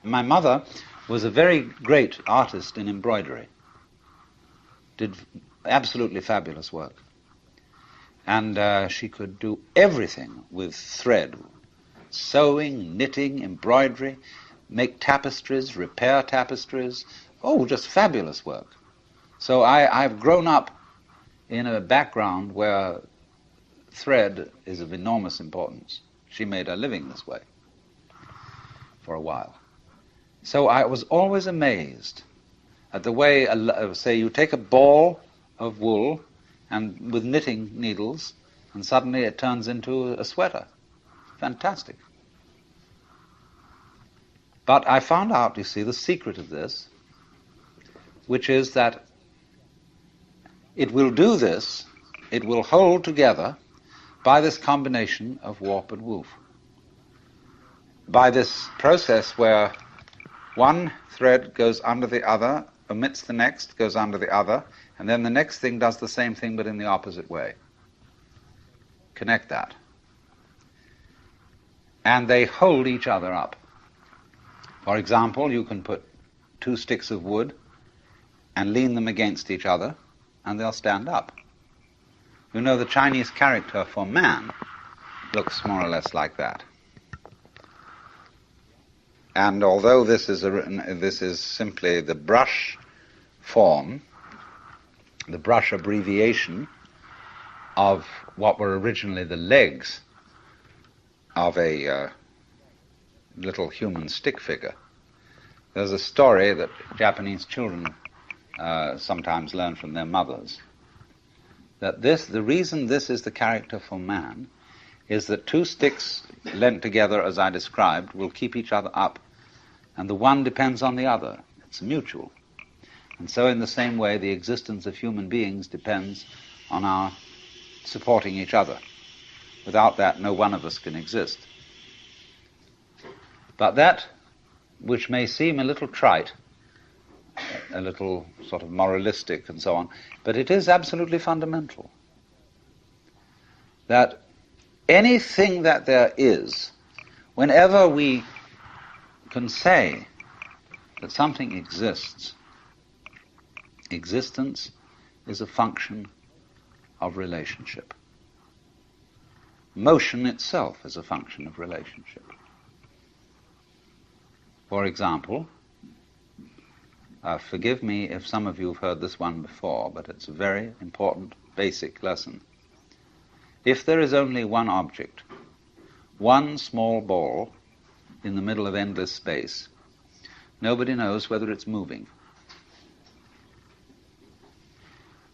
My mother was a very great artist in embroidery, did absolutely fabulous work. And she could do everything with thread, sewing, knitting, embroidery, make tapestries, repair tapestries. Oh, just fabulous work. So I've grown up in a background where thread is of enormous importance. She made her living this way for a while. So I was always amazed at the way, say, you take a ball of wool and with knitting needles, and suddenly it turns into a sweater. Fantastic. But I found out, you see, the secret of this, which is that it will do this, it will hold together by this combination of warp and woof. By this process where one thread goes under the other, omits the next, goes under the other, and then the next thing does the same thing but in the opposite way. Connect that. And they hold each other up. For example, you can put two sticks of wood and lean them against each other, and they'll stand up. You know, the Chinese character for man looks more or less like that. And although this is simply the brush form, the brush abbreviation of what were originally the legs of a little human stick figure. There's a story that Japanese children sometimes learn from their mothers, that the reason this is the character for man is that two sticks lent together, as I described, will keep each other up, and the one depends on the other. It's mutual. And so in the same way, the existence of human beings depends on our supporting each other. Without that, no one of us can exist. But that, which may seem a little trite, a little sort of moralistic and so on, but it is absolutely fundamental. That anything that there is, whenever we can say that something exists, existence is a function of relationship. Motion itself is a function of relationship. For example, forgive me if some of you have heard this one before, but it's a very important basic lesson. If there is only one object, one small ball in the middle of endless space, nobody knows whether it's moving.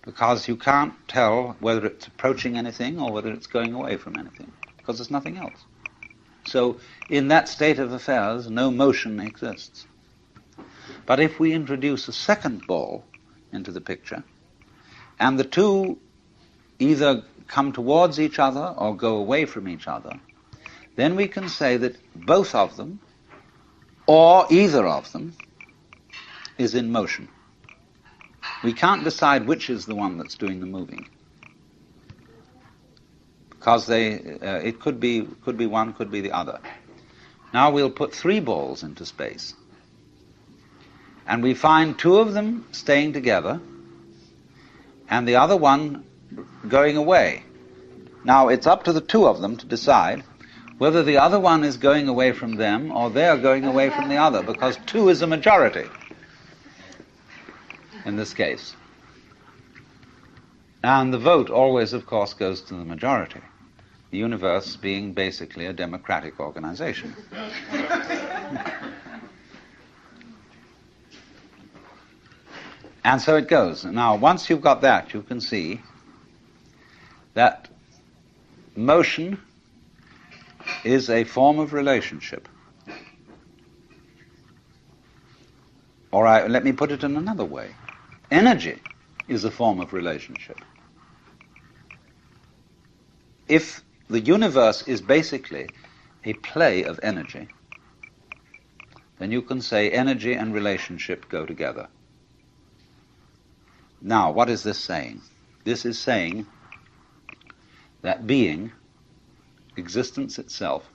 Because you can't tell whether it's approaching anything or whether it's going away from anything, because there's nothing else. So in that state of affairs, no motion exists. But if we introduce a second ball into the picture, and the two either come towards each other or go away from each other, then we can say that both of them, or either of them, is in motion. We can't decide which is the one that's doing the moving, because it could be one, could be the other. Now we'll put three balls into space, and we find two of them staying together, and the other one going away. Now it's up to the two of them to decide whether the other one is going away from them or they're going away from the other, because two is a majority in this case. And the vote always, of course, goes to the majority, the universe being basically a democratic organization. And so it goes. Now, once you've got that, you can see that motion is a form of relationship. All right, let me put it in another way. Energy is a form of relationship. If the universe is basically a play of energy, then you can say energy and relationship go together. Now, what is this saying? This is saying that being, existence itself,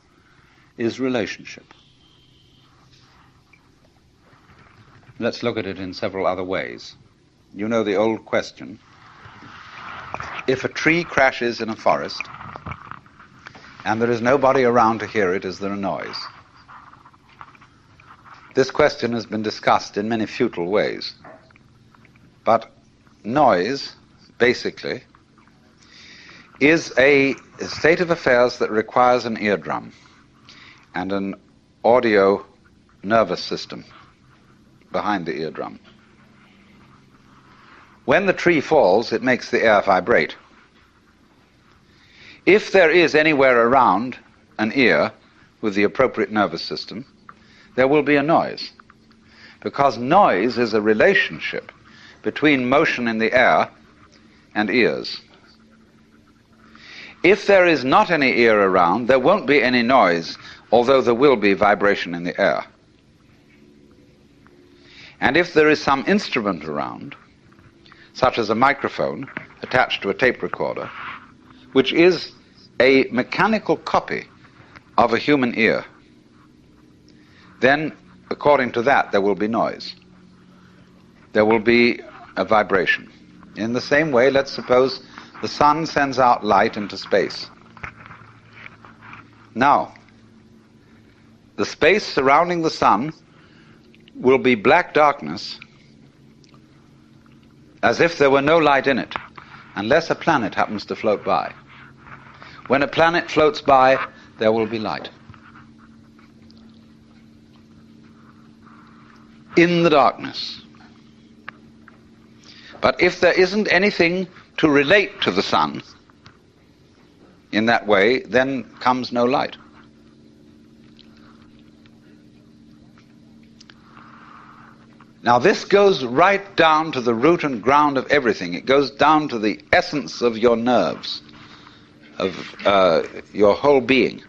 is relationship. Let's look at it in several other ways. You know the old question. If a tree crashes in a forest and there is nobody around to hear it, is there a noise? This question has been discussed in many futile ways. But noise, basically, is a state of affairs that requires an eardrum and an audio nervous system behind the eardrum. When the tree falls, it makes the air vibrate. If there is anywhere around an ear with the appropriate nervous system, there will be a noise, because noise is a relationship between motion in the air and ears. If there is not any ear around, there won't be any noise, although there will be vibration in the air. And if there is some instrument around, such as a microphone attached to a tape recorder, which is a mechanical copy of a human ear, then, according to that, there will be noise. There will be a vibration. In the same way, let's suppose the sun sends out light into space. Now, the space surrounding the sun will be black darkness, as if there were no light in it, unless a planet happens to float by. When a planet floats by, there will be light. In the darkness. But if there isn't anything to relate to the sun in that way, then comes no light. Now this goes right down to the root and ground of everything. It goes down to the essence of your nerves, of your whole being,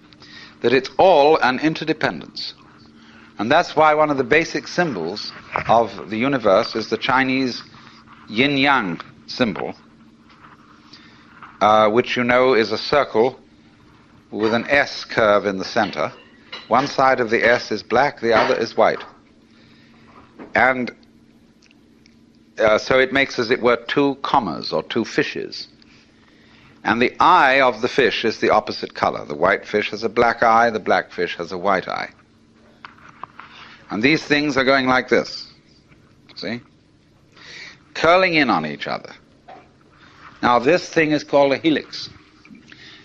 that it's all an interdependence. And that's why one of the basic symbols of the universe is the Chinese yin-yang symbol, which you know is a circle with an S curve in the center. One side of the S is black, the other is white. And so it makes, as it were, two commas or two fishes. And the eye of the fish is the opposite color. The white fish has a black eye, the black fish has a white eye. And these things are going like this, see? Curling in on each other. Now this thing is called a helix.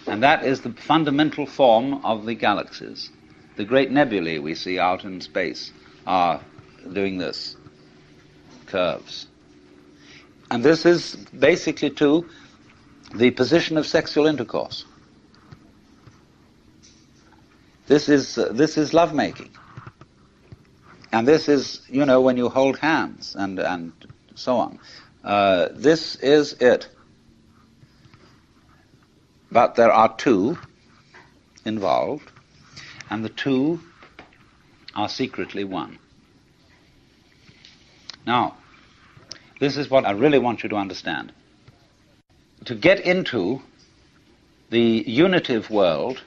And that is the fundamental form of the galaxies. The great nebulae we see out in space are doing this, curves. And this is basically too the position of sexual intercourse. This is lovemaking. And this is, you know, when you hold hands and so on. This is it. But there are two involved, and the two are secretly one. Now, this is what I really want you to understand. To get into the unitive world,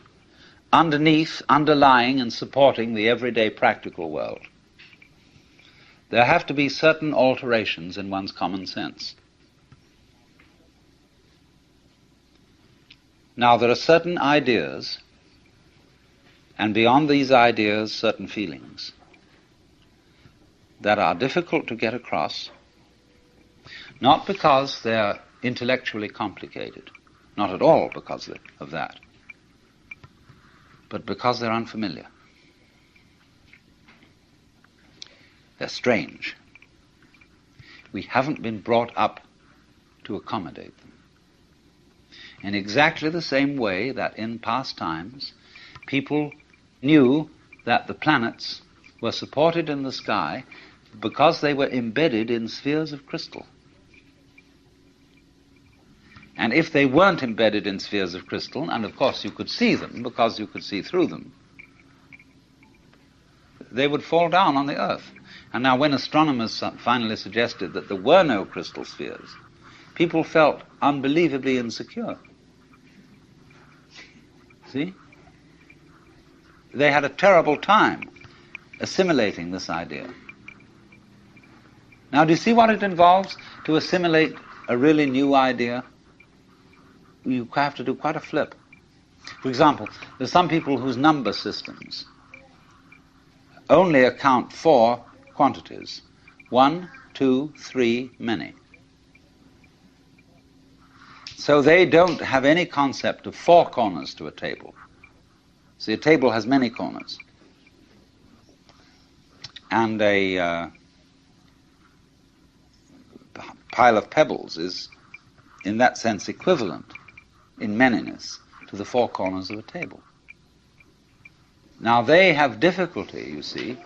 underneath, underlying, and supporting the everyday practical world, there have to be certain alterations in one's common sense. Now, there are certain ideas, and beyond these ideas, certain feelings that are difficult to get across, not because they're intellectually complicated, not at all because of that, but because they're unfamiliar. They're strange. We haven't been brought up to accommodate them. In exactly the same way that in past times, people knew that the planets were supported in the sky because they were embedded in spheres of crystal. And if they weren't embedded in spheres of crystal, and of course you could see them because you could see through them, they would fall down on the earth. And now when astronomers finally suggested that there were no crystal spheres, people felt unbelievably insecure. See? They had a terrible time assimilating this idea. Now, do you see what it involves to assimilate a really new idea? You have to do quite a flip. For example, there's some people whose number systems only account for quantities. 1, 2, 3, many. So they don't have any concept of 4 corners to a table. See, a table has many corners. And a pile of pebbles is, in that sense, equivalent in manyness to the 4 corners of a table. Now they have difficulty, you see,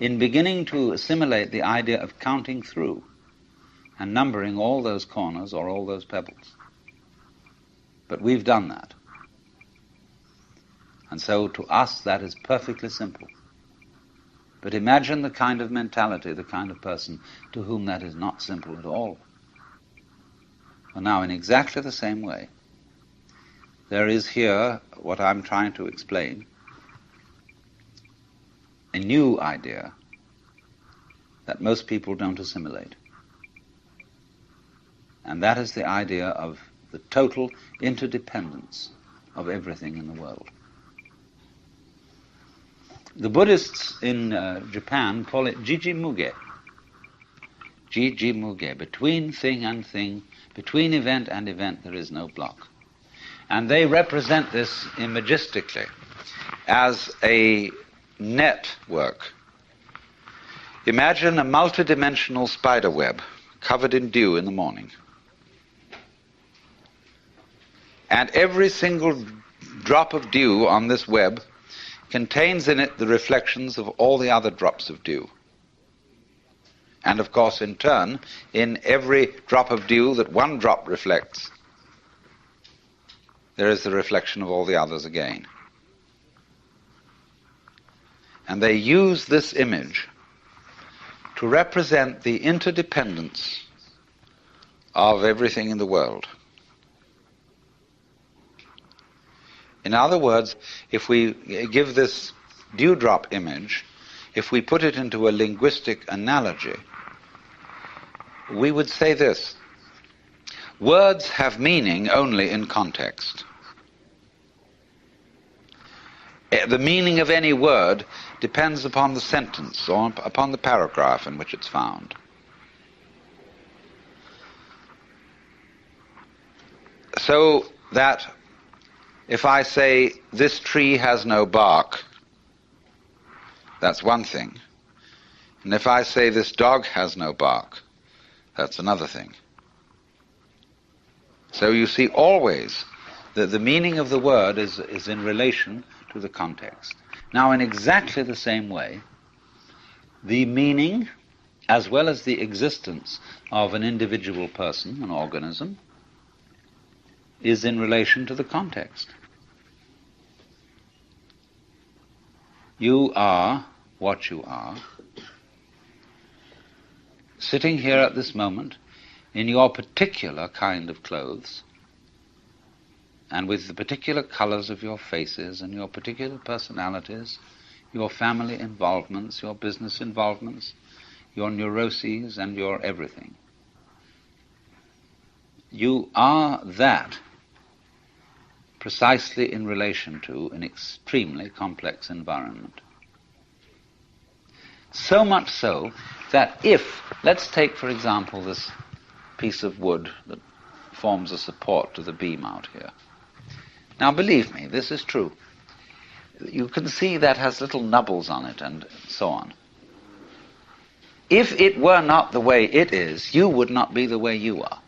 in beginning to assimilate the idea of counting through and numbering all those corners or all those pebbles. But we've done that. And so to us that is perfectly simple. But imagine the kind of mentality, the kind of person to whom that is not simple at all. Well, now, in exactly the same way, there is here what I'm trying to explain, a new idea that most people don't assimilate. And that is the idea of the total interdependence of everything in the world. The Buddhists in Japan call it Jiji-muge. Jiji-muge. Between thing and thing, between event and event, there is no block. And they represent this imagistically as a network. Imagine a multidimensional spider web covered in dew in the morning. And every single drop of dew on this web contains in it the reflections of all the other drops of dew. And of course, in turn, in every drop of dew that one drop reflects, there is the reflection of all the others again. And they use this image to represent the interdependence of everything in the world. In other words, if we give this dewdrop image, if we put it into a linguistic analogy, we would say this: words have meaning only in context. The meaning of any word depends upon the sentence or upon the paragraph in which it's found. So that if I say, this tree has no bark, that's one thing. And if I say, this dog has no bark, that's another thing. So you see always that the meaning of the word is in relation to the context. Now, in exactly the same way, the meaning, as well as the existence of an individual person, an organism, is in relation to the context. You are what you are, sitting here at this moment in your particular kind of clothes, and with the particular colors of your faces and your particular personalities, your family involvements, your business involvements, your neuroses and your everything. You are that precisely in relation to an extremely complex environment. So much so that if, let's take for example this piece of wood that forms a support to the beam out here. Now believe me, this is true. You can see that has little nubbles on it and so on. If it were not the way it is, you would not be the way you are.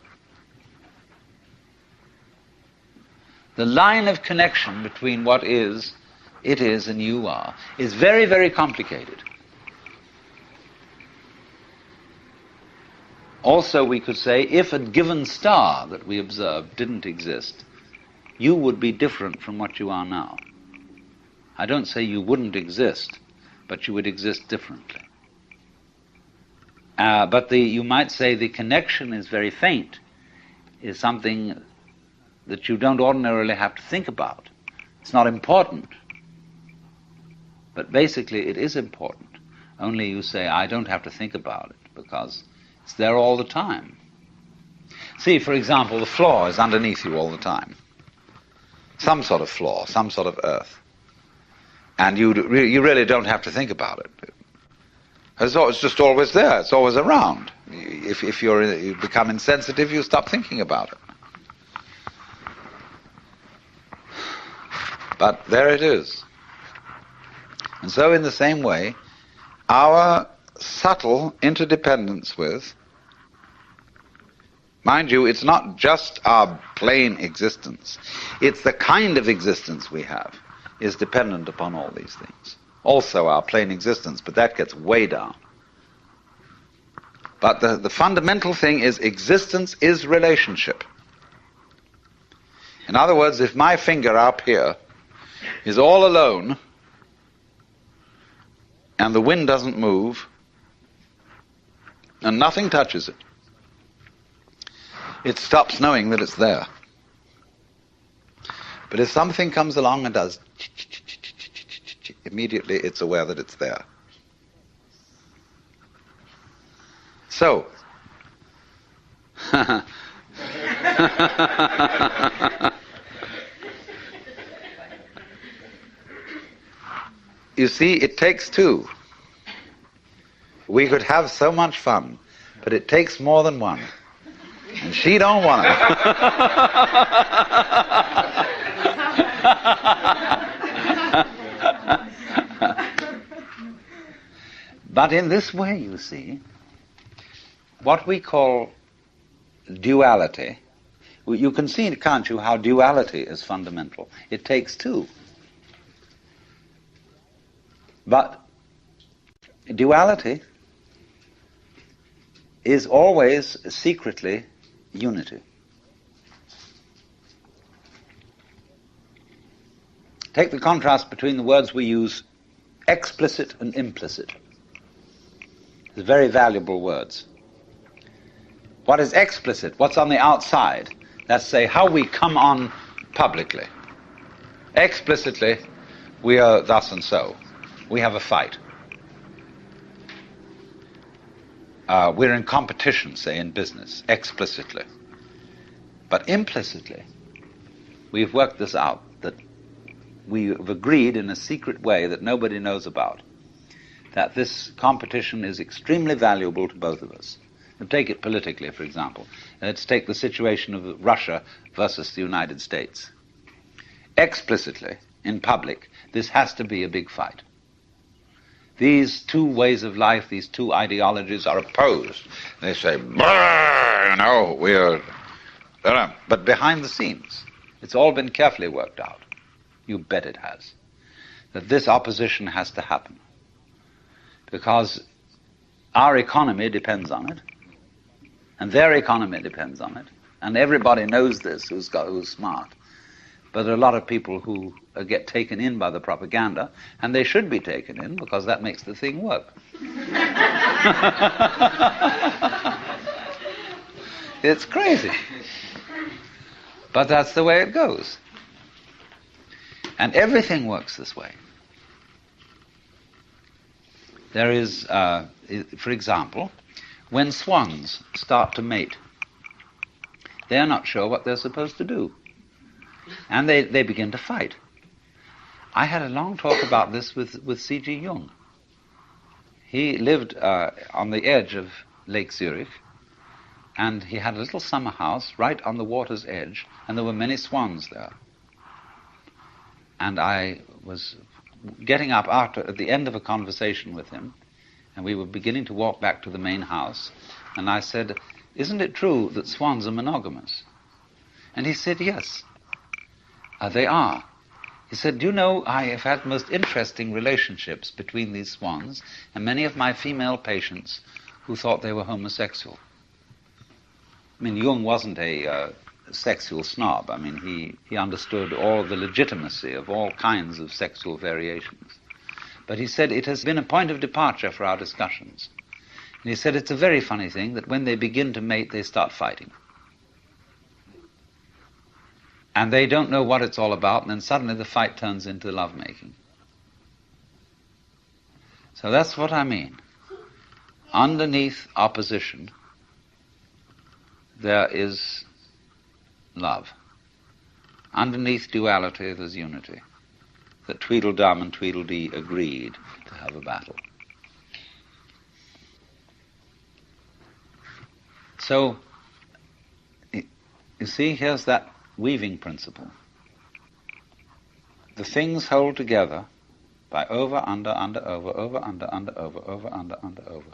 The line of connection between what is, it is, and you are is very, very complicated. Also, we could say, if a given star that we observed didn't exist, you would be different from what you are now. I don't say you wouldn't exist, but you would exist differently. But you might say the connection is very faint, is something that you don't ordinarily have to think about. It's not important. But basically it is important. Only you say, I don't have to think about it, because It's there all the time. See, for example, the floor is underneath you all the time. Some sort of floor, some sort of earth. And you really don't have to think about it. It's just always there. It's always around. If you become insensitive, you stop thinking about it. But there it is. And so in the same way, our subtle interdependence with, mind you, it's not just our plain existence. It's the kind of existence we have is dependent upon all these things. Also our plain existence, but that gets way down. But the fundamental thing is existence is relationship. In other words, if my finger up here is all alone and the wind doesn't move and nothing touches it, it stops knowing that it's there. But if something comes along and does, immediately it's aware that it's there. So, you see, it takes two. We could have so much fun, but it takes more than one. And she don't want it. But in this way, you see, what we call duality, you can see, can't you, how duality is fundamental. It takes two. But duality is always secretly unity. Take the contrast between the words we use, explicit and implicit. They're very valuable words. What is explicit? What's on the outside? Let's say how we come on publicly. Explicitly, we are thus and so. We have a fight. We're in competition, say, in business, explicitly. But implicitly, we've worked this out, that we've agreed in a secret way that nobody knows about, that this competition is extremely valuable to both of us. And take it politically, for example. Let's take the situation of Russia versus the United States. Explicitly, in public, this has to be a big fight. These two ways of life, these two ideologies are opposed. They say, we're... But behind the scenes, it's all been carefully worked out. You bet it has. That this opposition has to happen. Because our economy depends on it, and their economy depends on it, and everybody knows this who's smart. But there are a lot of people who get taken in by the propaganda, and they should be taken in because that makes the thing work. It's crazy. But that's the way it goes. And everything works this way. There is, for example, when swans start to mate, they are not sure what they're supposed to do. And they begin to fight. I had a long talk about this with C.G. Jung. He lived on the edge of Lake Zurich, and he had a little summer house right on the water's edge, and there were many swans there. And I was getting up at the end of a conversation with him, and we were beginning to walk back to the main house, and I said, "Isn't it true that swans are monogamous?" And he said, "Yes, they are." He said, "Do you know, I have had most interesting relationships between these swans, and many of my female patients who thought they were homosexual." I mean, Jung wasn't a sexual snob. I mean, he understood all the legitimacy of all kinds of sexual variations. But he said it has been a point of departure for our discussions. And he said it's a very funny thing that when they begin to mate, they start fighting. And they don't know what it's all about, and then suddenly the fight turns into lovemaking. So that's what I mean. Underneath opposition there is love. Underneath duality, there's unity. That Tweedledum and Tweedledee agreed to have a battle. So, you see, here's that weaving principle. The things hold together by over, under, over, over, under, over, over, under, over.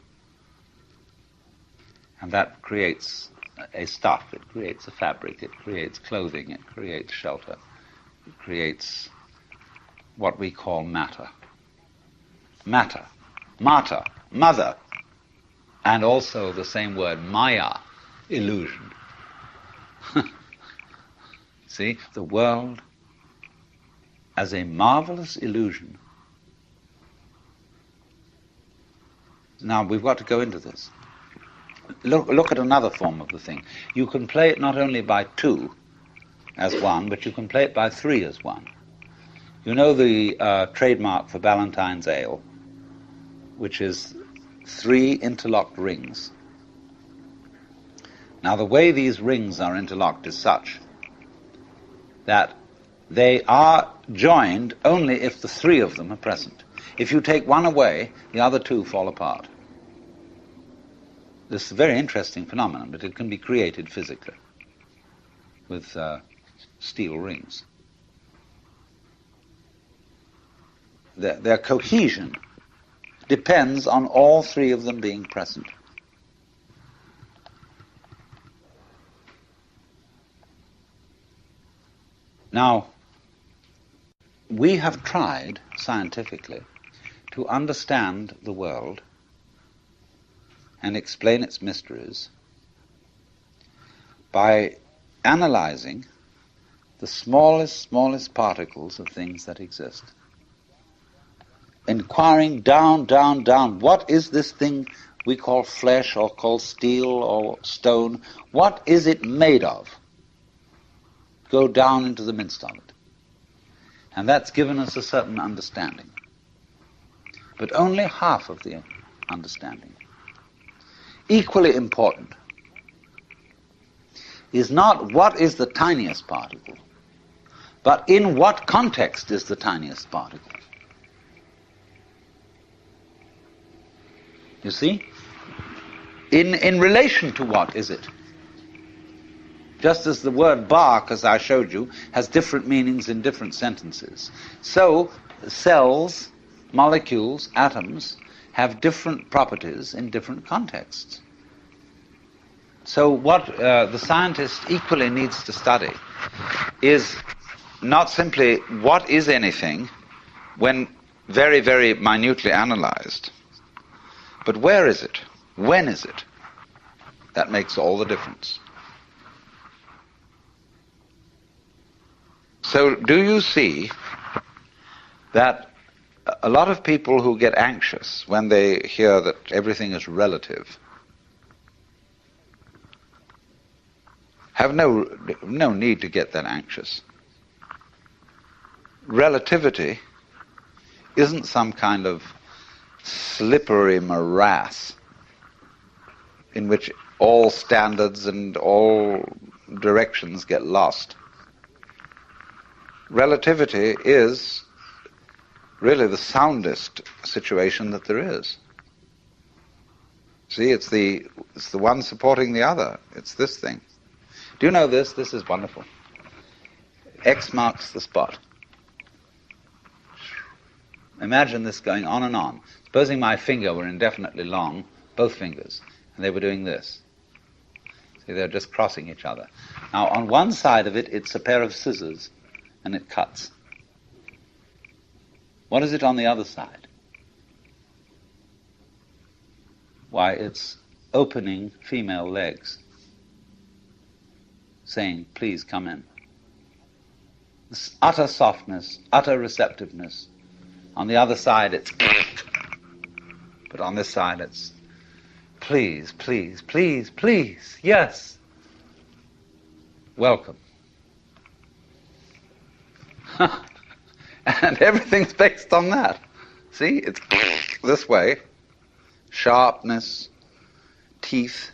And that creates a stuff, it creates a fabric, it creates clothing, it creates shelter, it creates what we call matter. Matter, mater, mother, and also the same word, maya, illusion. See, the world as a marvelous illusion. Now, we've got to go into this. Look at another form of the thing. You can play it not only by two as one, but you can play it by three as one. You know the trademark for Ballantine's Ale, which is 3 interlocked rings. Now, the way these rings are interlocked is such that they are joined only if the 3 of them are present. If you take one away, the other 2 fall apart. This is a very interesting phenomenon, but it can be created physically with steel rings. Their cohesion depends on all 3 of them being present. Now, we have tried scientifically to understand the world and explain its mysteries by analyzing the smallest particles of things that exist. Inquiring down, what is this thing we call flesh or call steel or stone? What is it made of? Go down into the midst of it. And that's given us a certain understanding. But only half of the understanding. Equally important is not what is the tiniest particle, but in what context is the tiniest particle. You see? In relation to what is it? Just as the word bark, as I showed you, has different meanings in different sentences, so cells, molecules, atoms have different properties in different contexts. So what the scientist equally needs to study is not simply what is anything when very, very minutely analyzed, but where is it? When is it? That makes all the difference. So do you see that a lot of people who get anxious when they hear that everything is relative have no need to get that anxious. Relativity isn't some kind of slippery morass in which all standards and all directions get lost. Relativity is really the soundest situation that there is. See, it's the one supporting the other. It's this thing. Do you know this? This is wonderful. X marks the spot. Imagine this going on and on. Supposing my finger were indefinitely long, both fingers, and they were doing this. See, they're just crossing each other. Now, on one side of it, it's a pair of scissors, and it cuts. What is it on the other side? Why, it's opening female legs, saying, please come in. This utter softness, utter receptiveness. On the other side, it's but on this side, it's please, please, please, please, yes. Welcome. And everything's based on that. See, it's this way. Sharpness, teeth,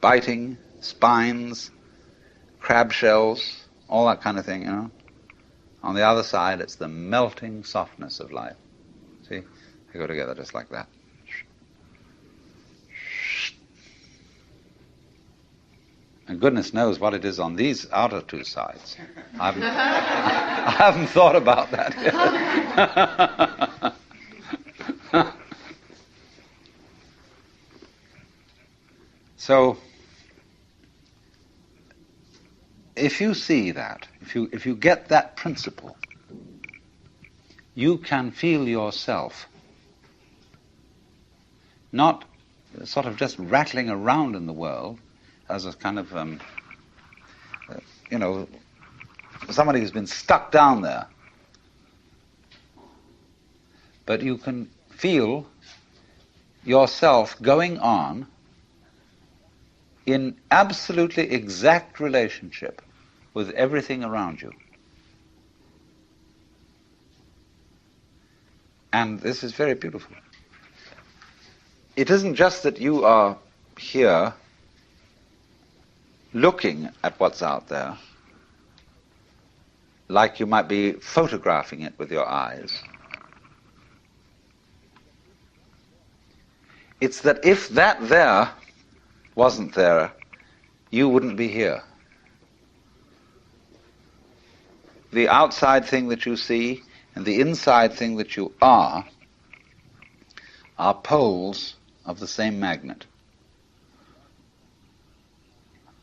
biting, spines, crab shells, all that kind of thing, you know. On the other side, it's the melting softness of life. See? They go together just like that. And goodness knows what it is on these outer two sides. I haven't thought about that yet. So, if you see that, if you get that principle, you can feel yourself not sort of just rattling around in the world as a kind of, somebody who's been stuck down there. But you can feel yourself going on in absolutely exact relationship with everything around you. And this is very beautiful. It isn't just that you are here looking at what's out there, like you might be photographing it with your eyes. It's that if that there wasn't there, you wouldn't be here. The outside thing that you see and the inside thing that you are poles of the same magnet,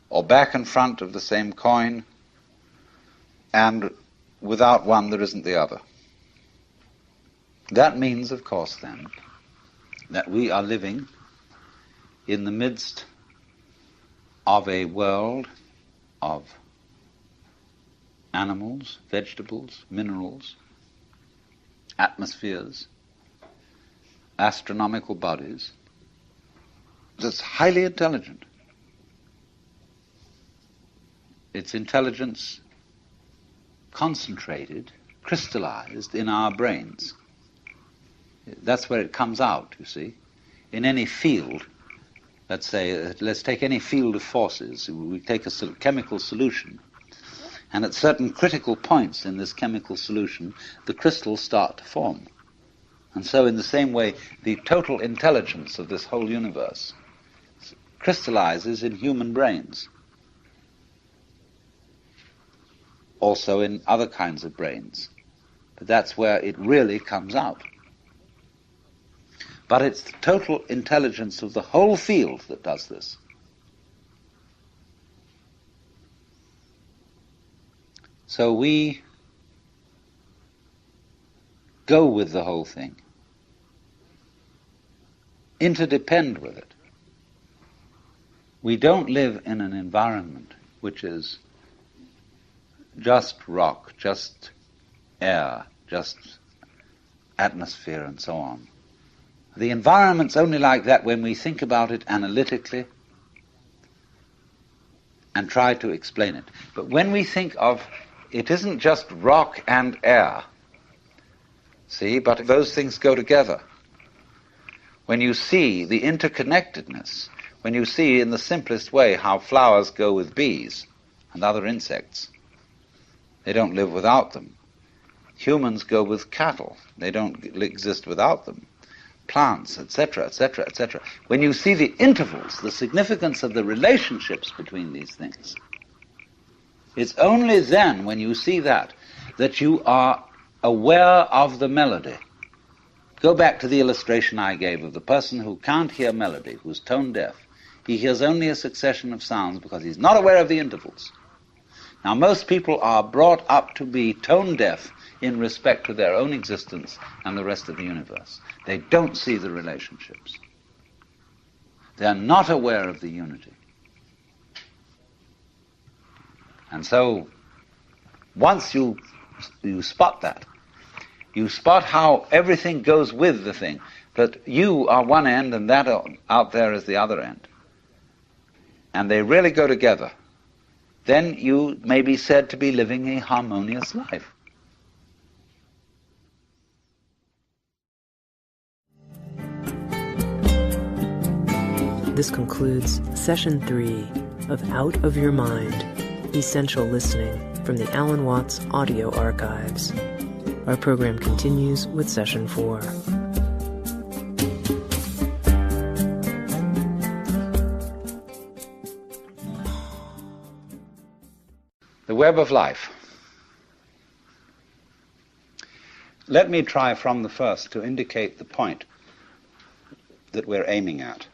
or back and front of the same coin, and without one there isn't the other. That means, of course, then, that we are living in the midst of a world of animals, vegetables, minerals, atmospheres, astronomical bodies, that's highly intelligent. Its intelligence concentrated, crystallized in our brains. That's where it comes out, you see. In any field, let's take any field of forces. We take a chemical solution, and at certain critical points in this chemical solution, the crystals start to form. And so in the same way, the total intelligence of this whole universe crystallizes in human brains. Also in other kinds of brains. But that's where it really comes out. But it's the total intelligence of the whole field that does this. So we go with the whole thing, interdepend with it. We don't live in an environment which is just rock, just air, just atmosphere and so on. The environment's only like that when we think about it analytically and try to explain it. But when we think of it isn't just rock and air, see, but those things go together. When you see the interconnectedness, when you see in the simplest way how flowers go with bees and other insects, they don't live without them. Humans go with cattle, they don't exist without them. Plants, etc., etc., etc. When you see the intervals, the significance of the relationships between these things, it's only then, when you see that you are aware of the melody. Go back to the illustration I gave of the person who can't hear melody, who's tone deaf. He hears only a succession of sounds because he's not aware of the intervals. Now, most people are brought up to be tone deaf in respect to their own existence and the rest of the universe. They don't see the relationships. They're not aware of the unity. And so, once you spot that, you spot how everything goes with the thing, that you are one end and that out there is the other end, and they really go together, then you may be said to be living a harmonious life. This concludes Session 3 of Out of Your Mind, Essential Listening from the Alan Watts Audio Archives. Our program continues with Session 4. The web of life. Let me try from the first to indicate the point that we're aiming at.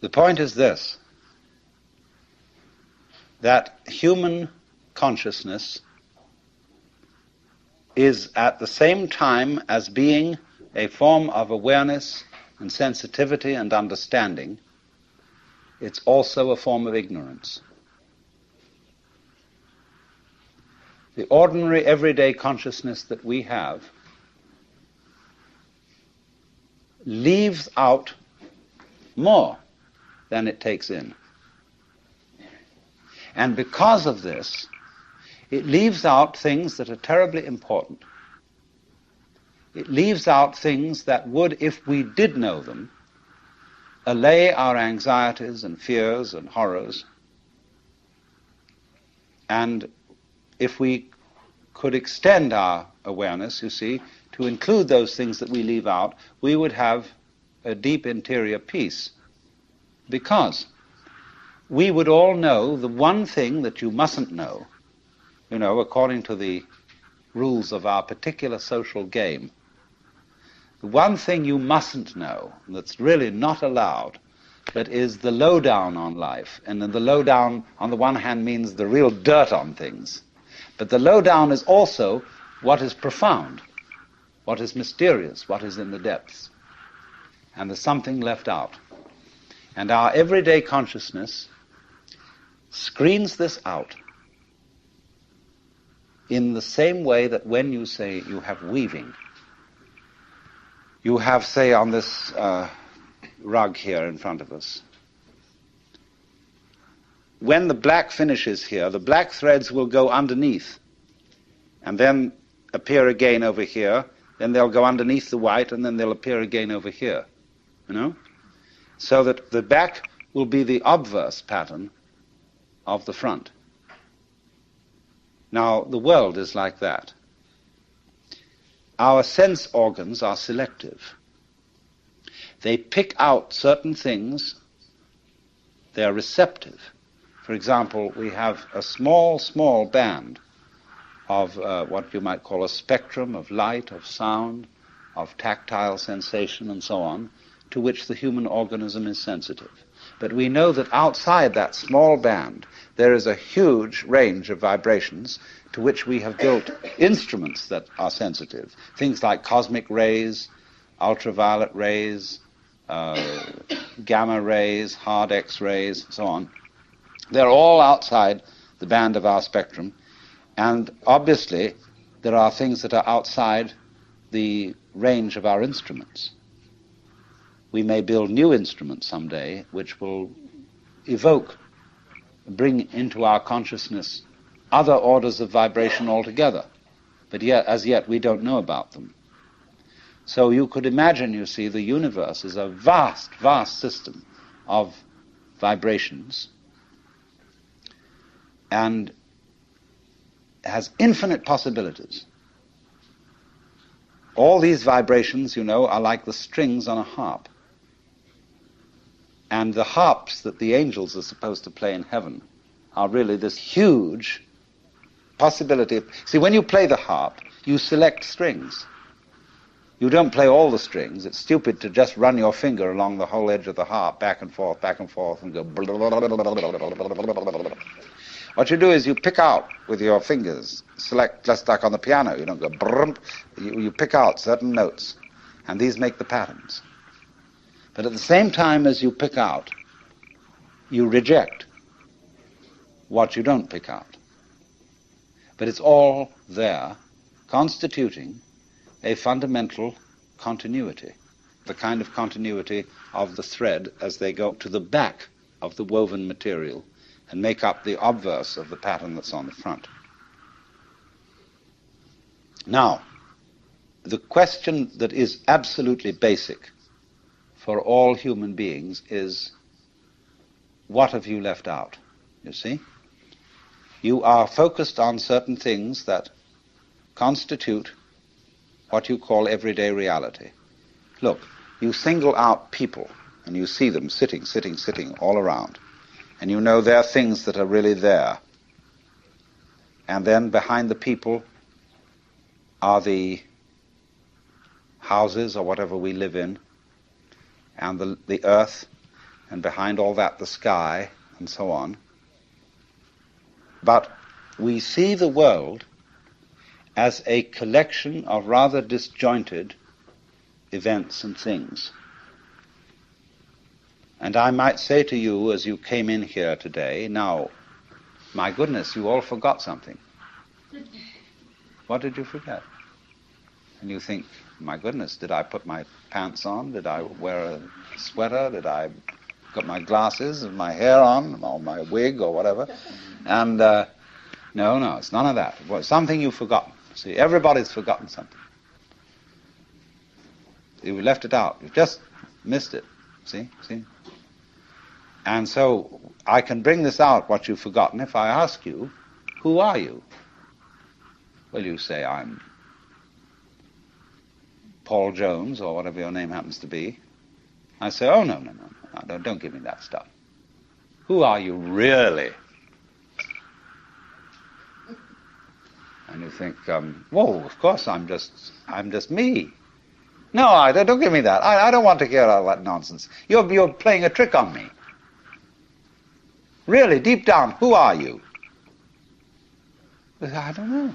The point is this, that human consciousness is at the same time as being a form of awareness and sensitivity and understanding, it's also a form of ignorance. The ordinary, everyday consciousness that we have leaves out more than it takes in. And because of this, it leaves out things that are terribly important. It leaves out things that would, if we did know them, allay our anxieties and fears and horrors. And if we could extend our awareness, you see, to include those things that we leave out, we would have a deep interior peace. Because we would all know the one thing that you mustn't know, according to the rules of our particular social game. The one thing you mustn't know, that's really not allowed, but is the lowdown on life. And the lowdown, on the one hand, means the real dirt on things. But the lowdown is also what is profound, what is mysterious, what is in the depths. And there's something left out. And our everyday consciousness screens this out in the same way that when you say you have weaving, you have, say, on this rug here in front of us, when the black finishes here, the black threads will go underneath and then appear again over here, then they'll go underneath the white, and then they'll appear again over here, so that the back will be the obverse pattern of the front. Now, the world is like that. Our sense organs are selective. They pick out certain things. They are receptive. For example, we have a small, small band of what you might call a spectrum of light, of sound, of tactile sensation, and so on, to which the human organism is sensitive. But we know that outside that small band, there is a huge range of vibrations to which we have built instruments that are sensitive. Things like cosmic rays, ultraviolet rays, gamma rays, hard X-rays, so on. They're all outside the band of our spectrum. And obviously, there are things that are outside the range of our instruments. We may build new instruments someday which will bring into our consciousness other orders of vibration altogether. But yet, as yet, we don't know about them. So you could imagine, you see, the universe is a vast, vast system of vibrations and has infinite possibilities. All these vibrations, are like the strings on a harp. And the harps that the angels are supposed to play in heaven are really this huge possibility. See, when you play the harp, you select strings. You don't play all the strings. It's stupid to just run your finger along the whole edge of the harp, back and forth, and go. What you do is you pick out with your fingers, select just like on the piano. You don't go brrrm. You pick out certain notes, and these make the patterns. But at the same time as you pick out, you reject what you don't pick out. But it's all there, constituting a fundamental continuity, the kind of continuity of the thread as they go to the back of the woven material and make up the obverse of the pattern that's on the front. Now, the question that is absolutely basic for all human beings is, what have you left out? You see? You are focused on certain things that constitute what you call everyday reality. Look, you single out people, and you see them sitting all around. And you know there are things that are really there. And then behind the people are the houses or whatever we live in, and the earth, and behind all that the sky, and so on. But we see the world as a collection of rather disjointed events and things. And I might say to you as you came in here today, now, my goodness, you all forgot something. What did you forget? And you think, my goodness, did I put my pants on? Did I wear a sweater? Did I got my glasses and my hair on, or my wig or whatever? And no, it's none of that. Well, something you've forgotten. See, everybody's forgotten something. You left it out. You've just missed it. See? And so I can bring this out, what you've forgotten, if I ask you, who are you? Well, you say, I'm Paul Jones, or whatever your name happens to be. I say, oh, no, don't give me that stuff. Who are you really? And you think, whoa, of course I'm just me. No, don't give me that. I don't want to hear all that nonsense. You're playing a trick on me. Really, deep down, who are you? I don't know.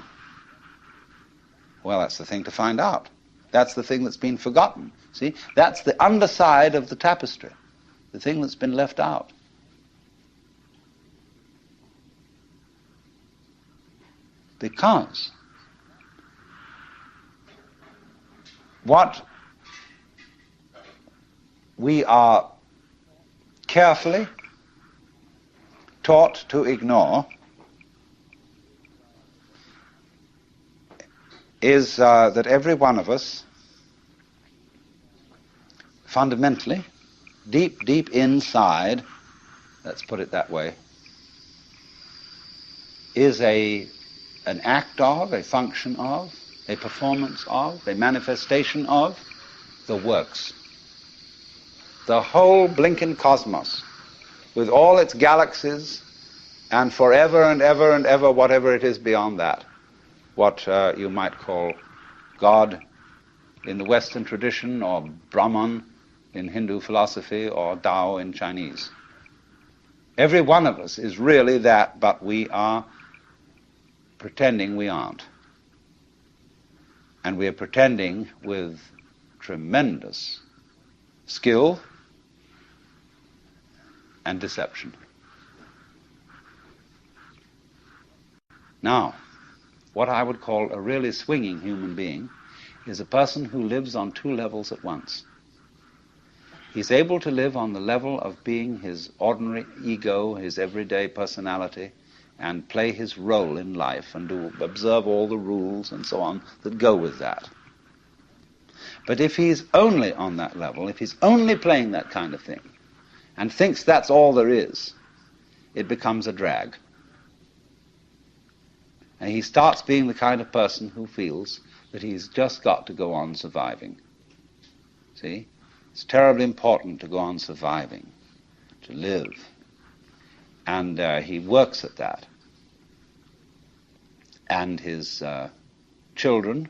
Well, that's the thing to find out. That's the thing that's been forgotten. See, that's the underside of the tapestry, the thing that's been left out. Because what we are carefully taught to ignore is that every one of us, fundamentally, deep inside, let's put it that way, is an act of, a function of, a performance of, a manifestation of the works. The whole blinking cosmos, with all its galaxies, and forever and ever and ever, whatever it is beyond that, what you might call God in the Western tradition, or Brahman in Hindu philosophy, or Tao in Chinese. Every one of us is really that, but we are pretending we aren't. And we are pretending with tremendous skill and deception. Now, what I would call a really swinging human being is a person who lives on two levels at once. He's able to live on the level of being his ordinary ego, his everyday personality, and play his role in life and observe all the rules and so on that go with that. But if he's only on that level, if he's only playing that kind of thing, and thinks that's all there is, it becomes a drag. And he starts being the kind of person who feels that he's just got to go on surviving. See? It's terribly important to go on surviving, to live. And he works at that. And his children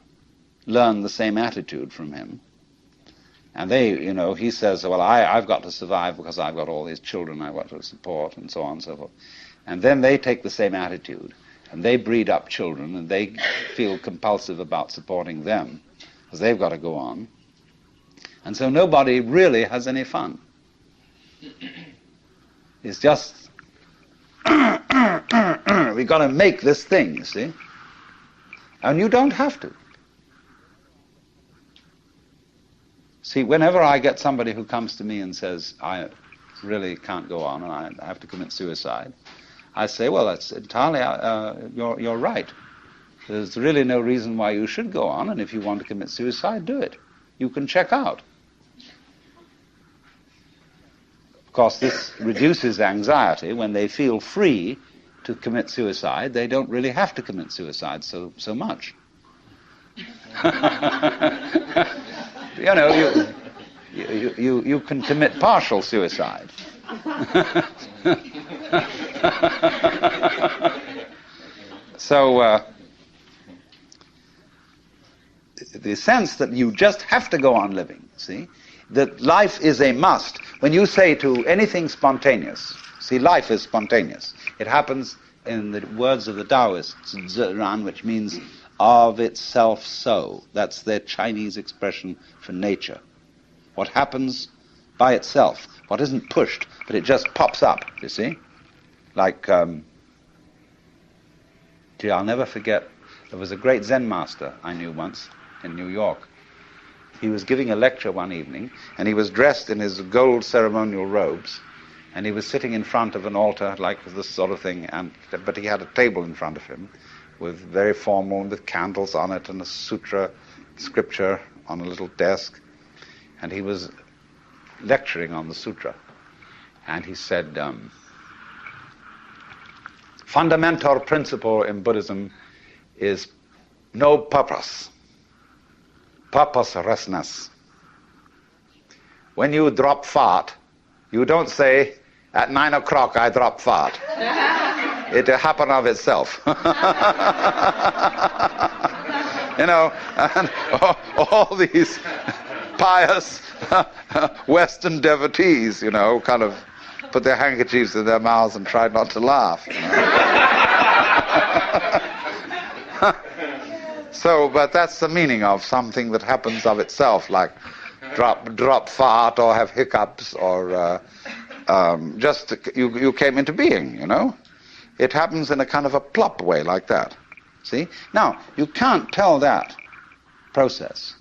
learn the same attitude from him. And they, he says, well, I've got to survive because I've got all these children I've got to support, and so on and so forth. And then they take the same attitude. And they breed up children, and they feel compulsive about supporting them, because they've got to go on. And so nobody really has any fun. It's just, we've got to make this thing, you see. And you don't have to. See, whenever I get somebody who comes to me and says, I really can't go on and I have to commit suicide, I say, well, that's entirely, you're right. There's really no reason why you should go on, and if you want to commit suicide, do it. You can check out. Of course, this reduces anxiety. When they feel free to commit suicide, they don't really have to commit suicide so much. You know, you can commit partial suicide. So the sense that you just have to go on living, see, that life is a must. When you say to anything spontaneous, see, life is spontaneous. It happens, in the words of the Taoists, Zheran, which means of itself so. That's their Chinese expression for nature. What happens by itself, what isn't pushed, but it just pops up, you see? Like, I'll never forget, there was a great Zen master I knew once in New York. He was giving a lecture one evening, and he was dressed in his gold ceremonial robes, and he was sitting in front of an altar like this sort of thing, but he had a table in front of him with very formal, with candles on it, and a sutra scripture on a little desk, and he was lecturing on the sutra. And he said, fundamental principle in Buddhism is no purpose, purposelessness. When you drop fart, you don't say, at 9 o'clock I drop fart. It happened of itself. You know, and all these pious Western devotees, you know, kind of put their handkerchiefs in their mouths and tried not to laugh. You know? So, but that's the meaning of something that happens of itself, like drop fart or have hiccups or just you came into being, you know. It happens in a kind of a plop way like that. See? Now, you can't tell that process,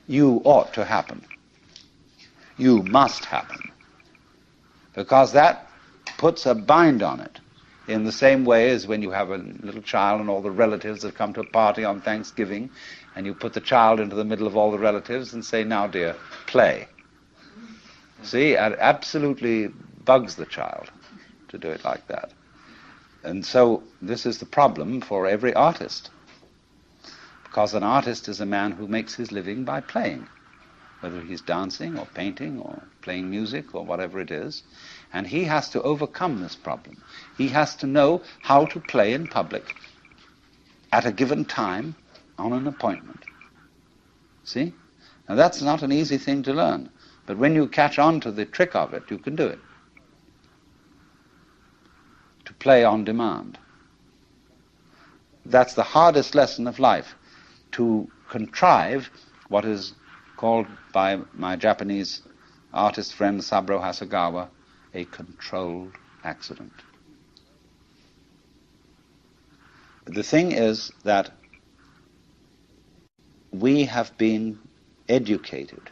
you ought to happen. You must happen. Because that puts a bind on it. In the same way as when you have a little child and all the relatives have come to a party on Thanksgiving, and you put the child into the middle of all the relatives and say, now dear, play. See, it absolutely bugs the child to do it like that. And so this is the problem for every artist. Because an artist is a man who makes his living by playing, whether he's dancing or painting or playing music or whatever it is. And he has to overcome this problem. He has to know how to play in public at a given time on an appointment. See? Now that's not an easy thing to learn. But when you catch on to the trick of it, you can do it. To play on demand. That's the hardest lesson of life. To contrive what is called by my Japanese artist friend Saburo Hasegawa a controlled accident. The thing is that we have been educated